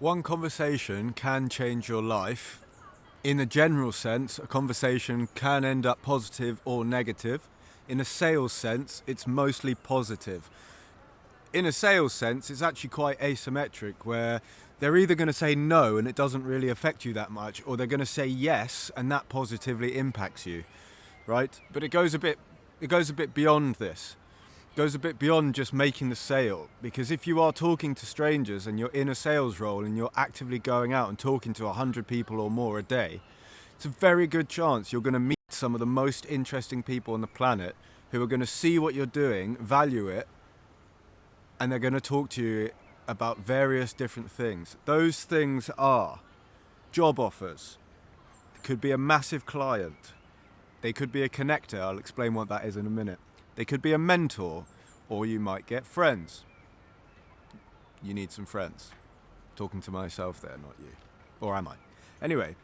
One conversation can change your life. In a general sense, a conversation can end up positive or negative. In a sales sense, it's mostly positive. In a sales sense, it's actually quite asymmetric, where they're either going to say no and it doesn't really affect you that much, or they're going to say yes and that positively impacts you, right? But it goes a bit beyond this. Goes a bit beyond just making the sale, because if you are talking to strangers and you're in a sales role and you're actively going out and talking to 100 people or more a day, it's a very good chance you're going to meet some of the most interesting people on the planet who are going to see what you're doing, value it, and they're going to talk to you about various different things. Those things are job offers. It could be a massive client. They could be a connector. I'll explain what that is in a minute. They could be a mentor, or you might get friends. You need some friends. Talking to myself there, not you. Or am I? Anyway,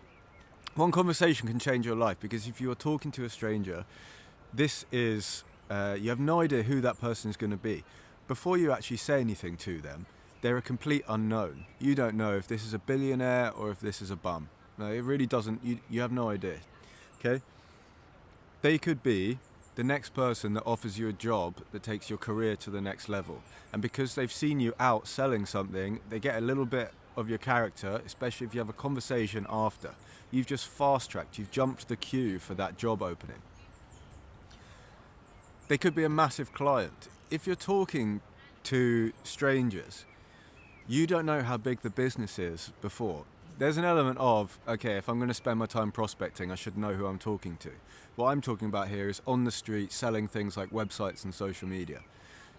one conversation can change your life, because if you are talking to a stranger, this is, you have no idea who that person is going to be. Before you actually say anything to them, they're a complete unknown. You don't know if this is a billionaire or if this is a bum. No, it really doesn't, you have no idea. Okay? They could be the next person that offers you a job that takes your career to the next level. And because they've seen you out selling something, they get a little bit of your character, especially if you have a conversation after. You've just fast-tracked, you've jumped the queue for that job opening. They could be a massive client. If you're talking to strangers, you don't know how big the business is before. There's an element of, okay, if I'm going to spend my time prospecting, I should know who I'm talking to. What I'm talking about here is on the street selling things like websites and social media.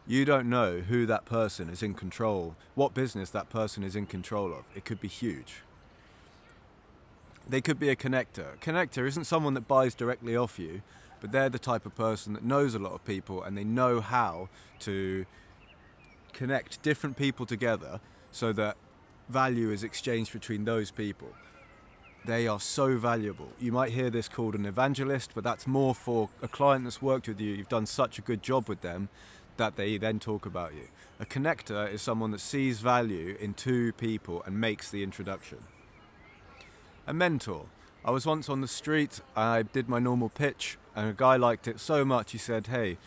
You don't know who that person is in control, what business that person is in control of. It could be huge. They could be a connector. A connector isn't someone that buys directly off you, but they're the type of person that knows a lot of people and they know how to connect different people together so that value is exchanged between those people. They are so valuable. You might hear this called an evangelist, but that's more for a client that's worked with you. You've done such a good job with them that they then talk about you. A connector is someone that sees value in two people and makes the introduction. A mentor. I was once on the street, I did my normal pitch, and a guy liked it so much he said, hey,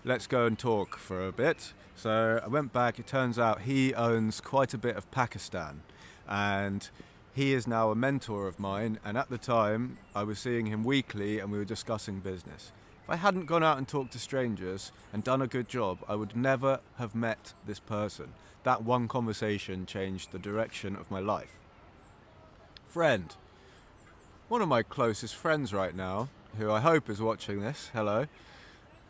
let's go and talk for a bit. So I went back. It turns out he owns quite a bit of Pakistan, and he is now a mentor of mine, and at the time I was seeing him weekly and we were discussing business. If I hadn't gone out and talked to strangers and done a good job, I would never have met this person. That one conversation changed the direction of my life. Friend. One of my closest friends right now, who I hope is watching this, hello.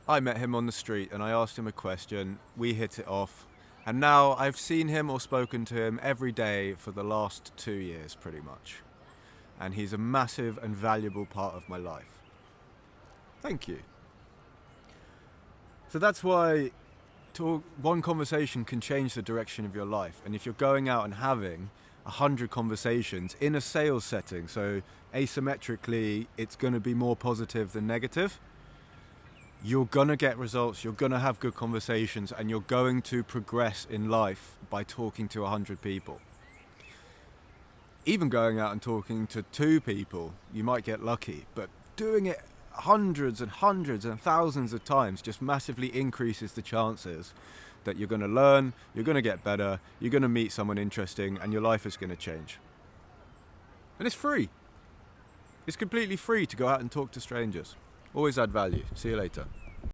I met him on the street and I asked him a question, we hit it off, and now I've seen him or spoken to him every day for the last 2 years pretty much. And he's a massive and valuable part of my life. Thank you. So that's why one conversation can change the direction of your life. And if you're going out and having 100 conversations in a sales setting, so asymmetrically it's going to be more positive than negative, you're going to get results, you're going to have good conversations, and you're going to progress in life by talking to 100 people. Even going out and talking to 2 people, you might get lucky, but doing it hundreds and hundreds and thousands of times just massively increases the chances that you're going to learn, you're going to get better, you're going to meet someone interesting, and your life is going to change. And it's free. It's completely free to go out and talk to strangers. Always add value. See you later.